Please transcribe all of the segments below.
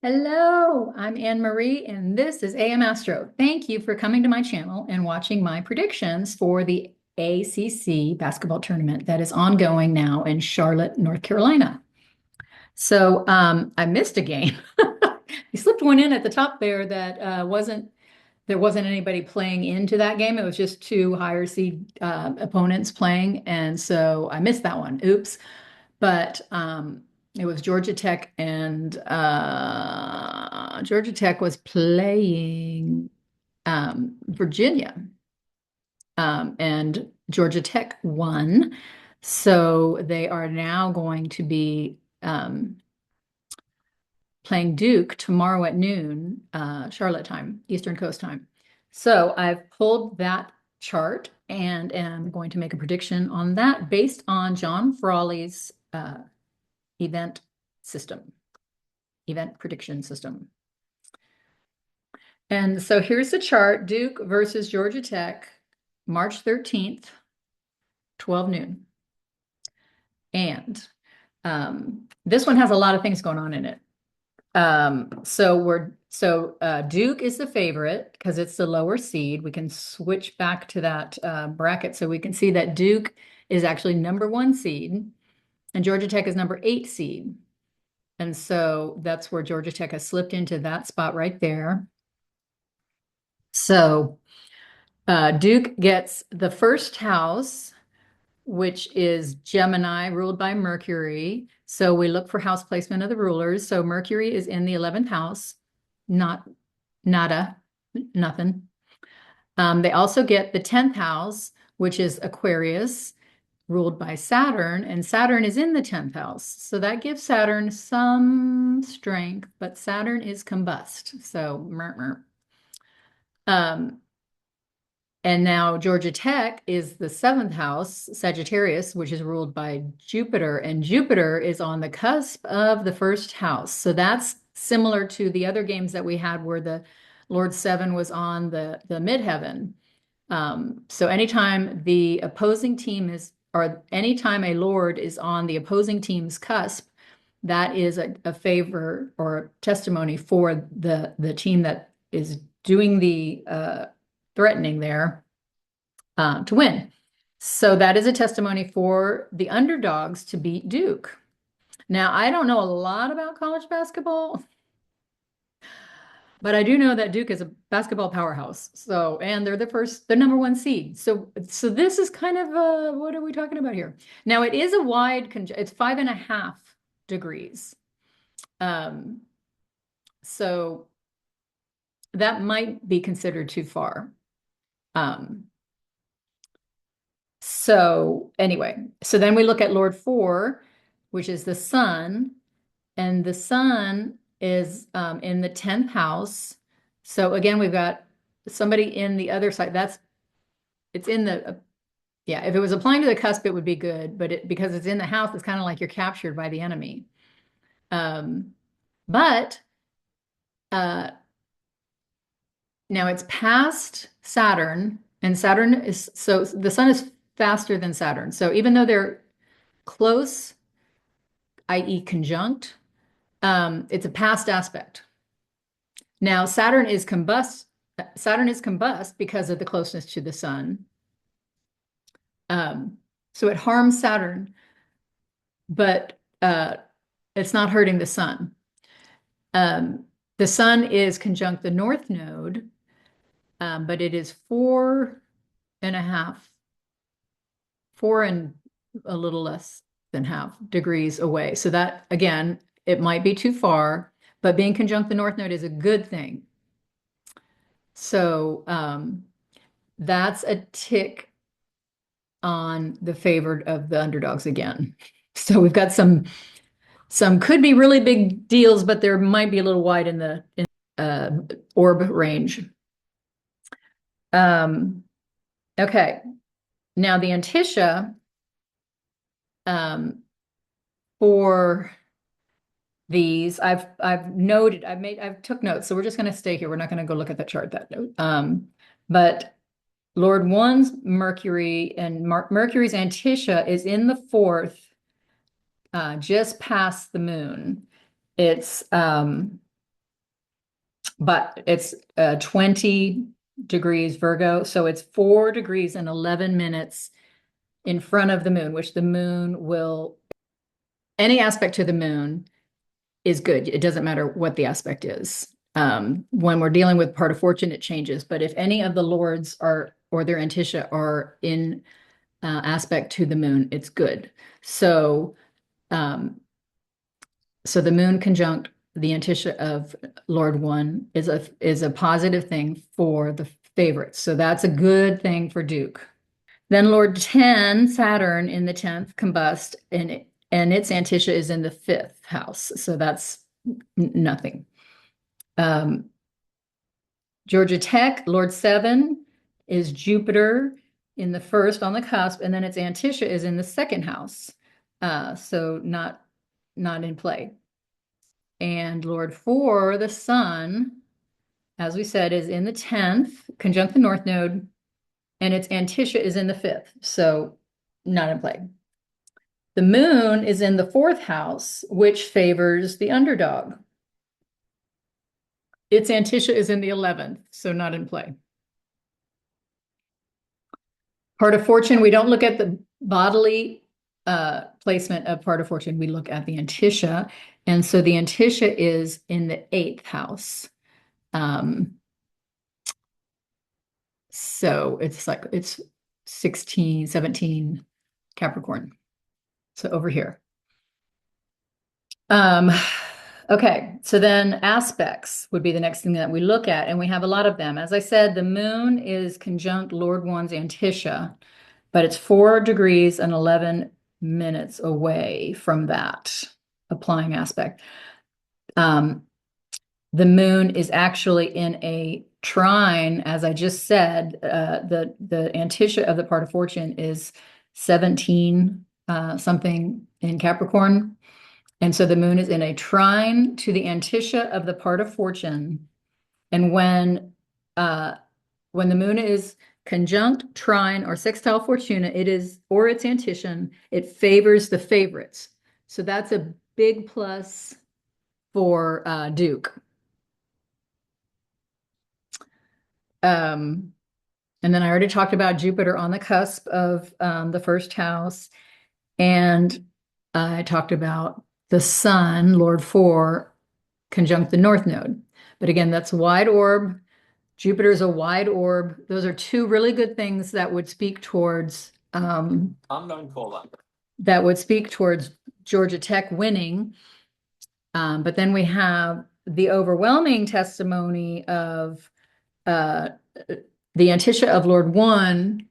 Hello, I'm Anne Marie, and this is AM Astro. Thank you for coming to my channel and watching my predictions for the ACC basketball tournament that is ongoing now in Charlotte, North Carolina. So I missed a game. I slipped one in at the top there that there wasn't anybody playing into that game. It was just two higher seed opponents playing, and so I missed that one. Oops. But it was Georgia Tech, and Georgia Tech was playing Virginia, and Georgia Tech won. So they are now going to be playing Duke tomorrow at noon, Charlotte time, Eastern Coast time. So I've pulled that chart and am going to make a prediction on that based on John Frawley's event prediction system. And so here's the chart: Duke versus Georgia Tech, March 13th, 12 noon. And this one has a lot of things going on in it. Duke is the favorite because it's the lower seed. We can switch back to that bracket so we can see that Duke is actually #1 seed and Georgia Tech is #8 seed. And so that's where Georgia Tech has slipped into that spot right there. So Duke gets the first house, which is Gemini, ruled by Mercury. So we look for house placement of the rulers. So Mercury is in the 11th house, nothing. They also get the 10th house, which is Aquarius, ruled by Saturn, and Saturn is in the 10th house. So that gives Saturn some strength, but Saturn is combust. So, and now Georgia Tech is the 7th house, Sagittarius, which is ruled by Jupiter, and Jupiter is on the cusp of the first house. So that's similar to the other games that we had where the Lord 7 was on the midheaven. So anytime the opposing team is, or anytime a Lord is on the opposing team's cusp, that is a favor or testimony for the team that is doing the threatening there to win. So that is a testimony for the underdogs to beat Duke. Now, I don't know a lot about college basketball, but I do know that Duke is a basketball powerhouse. So, and they're the #1 seed. So this is kind of what are we talking about here? Now, it is a wide, it's 5.5 degrees. So that might be considered too far. So anyway, so then we look at Lord 4, which is the sun, and the sun is in the 10th house. So again, we've got somebody in the other side. It's in the, yeah, if it was applying to the cusp, it would be good, but because it's in the house, it's kind of like you're captured by the enemy. But now it's past Saturn, and Saturn is, so the sun is faster than Saturn. So even though they're close, i.e. conjunct, it's a past aspect. Now Saturn is combust because of the closeness to the sun. So it harms Saturn, but it's not hurting the sun. The sun is conjunct the north node, but it is 4.5, 4 and a little less than half degrees away. So that, again, it might be too far, but being conjunct the north node is a good thing. So that's a tick on the favored of the underdogs again. So we've got some could be really big deals, but there might be a little wide in the orb range. Okay, now the Antisha for these, I've took notes, so we're just going to stay here. We're not going to go look at the chart that note. But Lord 1's Mercury, and Mercury's Antisha is in the 4th, just past the moon. It's but it's 20 degrees Virgo. So it's 4 degrees and 11 minutes in front of the moon, which the moon will, any aspect to the moon is good. It doesn't matter what the aspect is. When we're dealing with part of fortune, it changes. But if any of the lords are, or their antitia are in aspect to the moon, it's good. So, so the moon conjunct the antitia of Lord One is a positive thing for the favorites. So that's a good thing for Duke. Then Lord 10, Saturn in the 10th combust, and its antitia is in the 5th house. So that's nothing. Georgia Tech, Lord 7 is Jupiter in the 1st on the cusp, and then its antitia is in the 2nd house. So not in play. And Lord 4, the Sun, as we said, is in the 10th, conjunct the North Node, and its antitia is in the 5th, so not in play. The Moon is in the 4th house, which favors the underdog. Its antitia is in the 11th, so not in play. Part of fortune, we don't look at the bodily placement of part of fortune, we look at the antitia. And so the antitia is in the 8th house. So it's 16, 17 Capricorn. So over here. Okay, so then aspects would be the next thing that we look at, and we have a lot of them. As I said, the moon is conjunct Lord One's antitia, but it's 4 degrees and 11 minutes away from that applying aspect. The moon is actually in a trine, as I just said. The antitia of the part of fortune is 17 something in Capricorn. And so the moon is in a trine to the antitia of the part of fortune. And when the moon is conjunct, trine, or sextile fortuna, it is, or its antition, it favors the favorites. So that's a big plus for Duke. And then I already talked about Jupiter on the cusp of the 1st house. And I talked about the Sun, Lord 4, conjunct the North Node. But again, that's wide orb. Jupiter is a wide orb. Those are 2 really good things that would speak towards that would speak towards Georgia Tech winning. But then we have the overwhelming testimony of the antitia of Lord 1.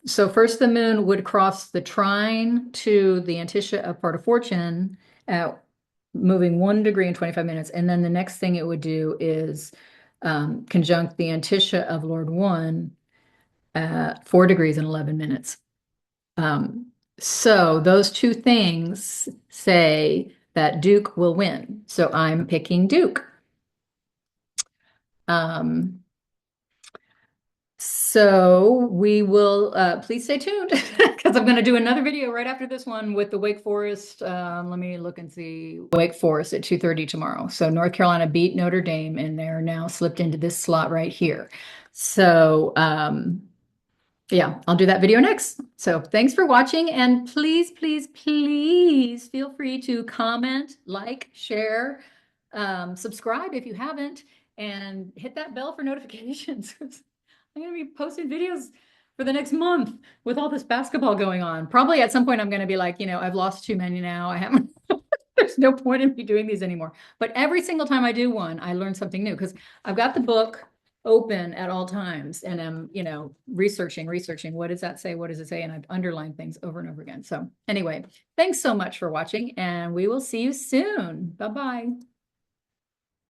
So first the moon would cross the trine to the antitia of part of fortune at moving 1 degree and 25 minutes. And then the next thing it would do is conjunct the antitia of Lord 1 at 4 degrees and 11 minutes. So those 2 things say that Duke will win. So I'm picking Duke. So we will, please stay tuned because I'm going to do another video right after this one with the Wake Forest. Let me look and see. Wake Forest at 2:30 tomorrow. So North Carolina beat Notre Dame and they're now slipped into this slot right here. So yeah, I'll do that video next. So thanks for watching, and please, please, please feel free to comment, like, share, subscribe if you haven't, and hit that bell for notifications. I'm going to be posting videos for the next month with all this basketball going on. Probably at some point I'm going to be like, I've lost too many now. I haven't, there's no point in me doing these anymore. But every single time I do one, I learn something new because I've got the book open at all times and I'm, researching, what does that say? What does it say? And I've underlined things over and over again. So anyway, thanks so much for watching and we will see you soon. Bye-bye.